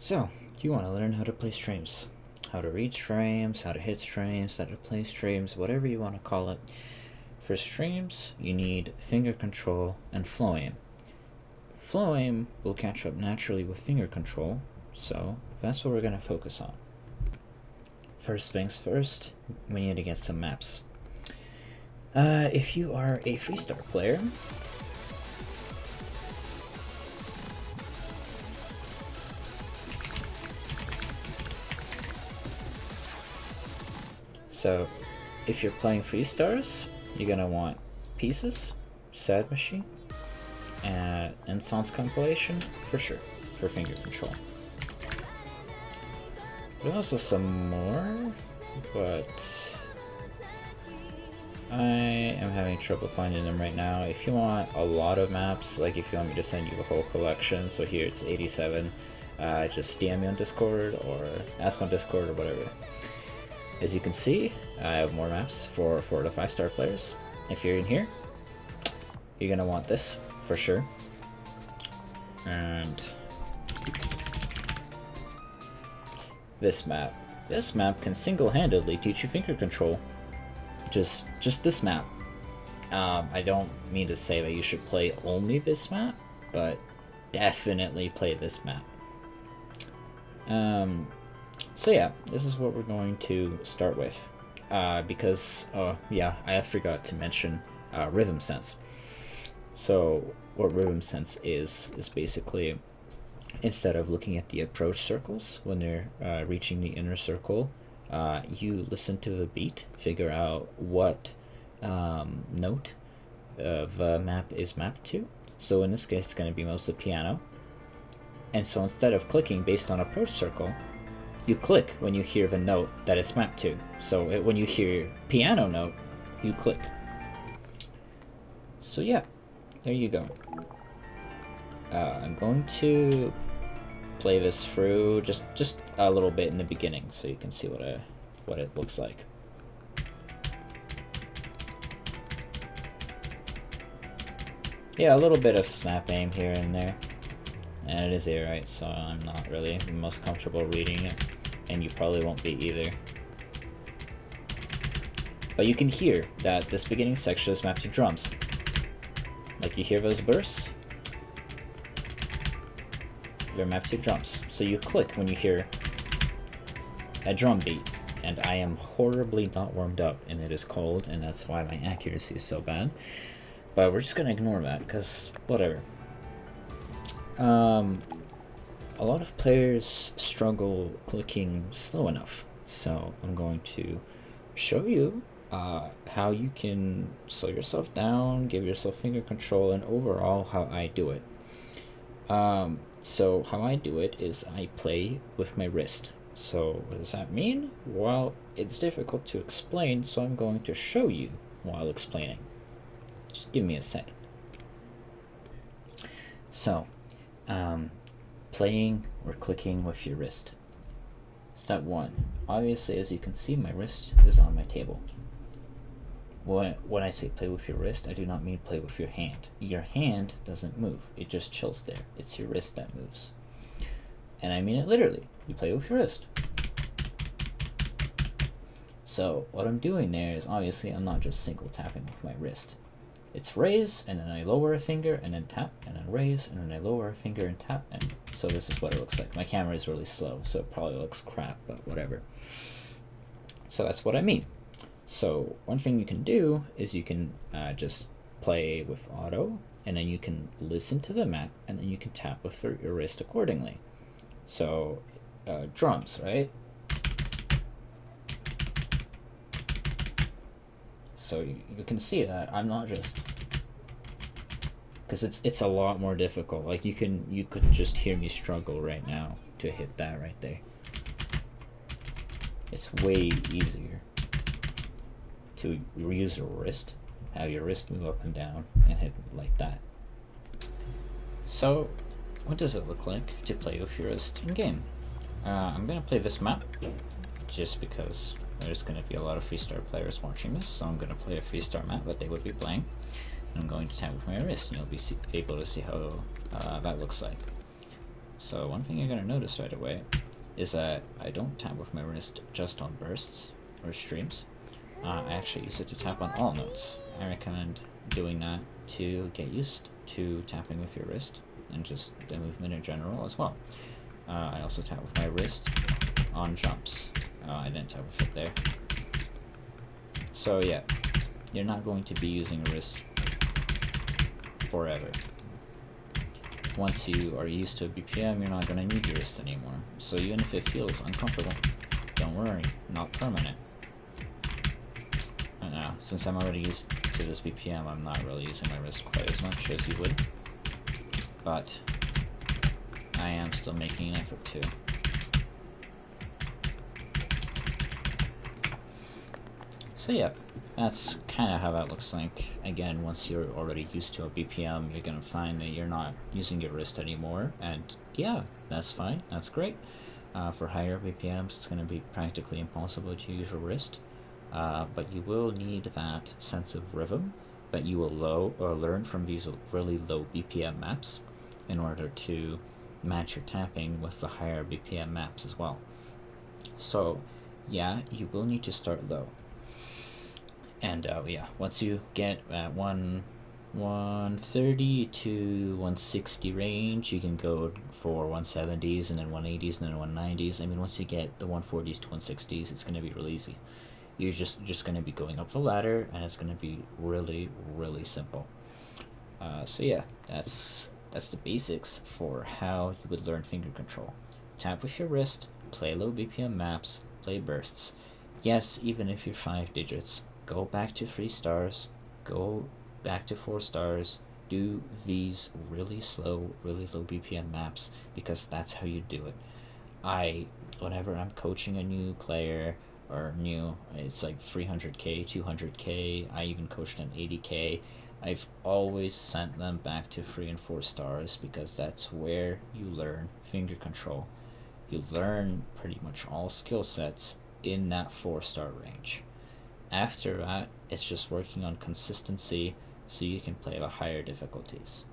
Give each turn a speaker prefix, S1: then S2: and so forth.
S1: So, you want to learn how to play streams. How to read streams, how to hit streams, how to play streams, whatever you want to call it. For streams, you need finger control and flow aim. Flow aim will catch up naturally with finger control, so that's what we're going to focus on. First things first, we need to get some maps. If you are a Freestar player, so if you're playing Freestars, you're gonna want Pieces, Sad Machine, and Sounds Compilation for sure, for finger control. There's also some more, but I am having trouble finding them right now. If you want a lot of maps, like if you want me to send you a whole collection, so here it's 87, just DM me on Discord or ask on Discord or whatever. As you can see, I have more maps for 4 to 5 star players. If you're in here, you're gonna want this for sure. And this map. This map can single-handedly teach you finger control. Just this map. I don't mean to say that you should play only this map, but definitely play this map. So yeah, this is what we're going to start with. Because, yeah, I forgot to mention rhythm sense. So what rhythm sense is basically, instead of looking at the approach circles when they're reaching the inner circle, you listen to the beat, figure out what note of map is mapped to. So in this case, it's going to be mostly piano. And so instead of clicking based on approach circle, you click when you hear the note that it's mapped to. So when you hear piano note, you click. So yeah, there you go. I'm going to play this through just a little bit in the beginning, so you can see what it looks like. Yeah, a little bit of snap aim here and there, and it is A-right, so I'm not really the most comfortable reading it, and you probably won't be either. But you can hear that this beginning section is mapped to drums. Like, you hear those bursts? They're mapped to drums. So you click when you hear a drum beat, and I am horribly not warmed up, and it is cold, and that's why my accuracy is so bad. But we're just gonna ignore that, because whatever. A lot of players struggle clicking slow enough, so I'm going to show you how you can slow yourself down, give yourself finger control, and overall how I do it. So how I do it is I play with my wrist. So what does that mean? Well, it's difficult to explain, so I'm going to show you while explaining. Just give me a second. So, playing or clicking with your wrist. Step 1. Obviously, as you can see, my wrist is on my table. When I say play with your wrist, I do not mean play with your hand. Your hand doesn't move. It just chills there. It's your wrist that moves. And I mean it literally. You play with your wrist. So what I'm doing there is, obviously, I'm not just single tapping with my wrist. It's raise, and then I lower a finger, and then tap, and then raise, and then I lower a finger and tap, and so this is what it looks like. My camera is really slow, so it probably looks crap, but whatever. So that's what I mean. So one thing you can do is you can just play with auto, and then you can listen to the map, and then you can tap with your wrist accordingly. So drums, right? So you can see that I'm not just, because it's a lot more difficult. Like you could just hear me struggle right now to hit that right there. It's way easier to use your wrist, have your wrist move up and down, and hit like that. So, what does it look like to play with your wrist in game? I'm gonna play this map, just because there's gonna be a lot of Freestar players watching this, so I'm gonna play a Freestar map that they would be playing. And I'm going to tap with my wrist, and you'll be able to see how that looks like. So one thing you're going to notice right away is that I don't tap with my wrist just on bursts or streams. I actually use it to tap on all notes. I recommend doing that to get used to tapping with your wrist and just the movement in general as well. I also tap with my wrist on jumps. I didn't tap with it there. So yeah, you're not going to be using a wrist forever. Once you are used to a BPM, you're not going to need your wrist anymore. So even if it feels uncomfortable, don't worry, not permanent. And now, since I'm already used to this BPM, I'm not really using my wrist quite as much as you would. But I am still making an effort to. So yeah, that's kind of how that looks like. Again, once you're already used to a BPM, you're going to find that you're not using your wrist anymore. And yeah, that's fine. That's great. For higher BPMs, it's going to be practically impossible to use your wrist. But you will need that sense of rhythm that you will learn from these really low BPM maps in order to match your tapping with the higher BPM maps as well. So yeah, you will need to start low. And yeah, once you get at 130 to 160 range, you can go for 170s and then 180s and then 190s. I mean, once you get the 140s to 160s, it's going to be real easy. You're just going to be going up the ladder, and it's going to be really, really simple. So yeah, that's the basics for how you would learn finger control. Tap with your wrist, play low BPM maps, play bursts. Yes, even if you're 5 digits, go back to 3 stars, go back to 4 stars, do these really slow, really low BPM maps, because that's how you do it. Whenever I'm coaching a new player, or new, it's like 300k, 200k, I even coached an 80k, I've always sent them back to 3 and 4 stars, because that's where you learn finger control. You learn pretty much all skill sets in that 4-star range. After that, it's just working on consistency so you can play the higher difficulties.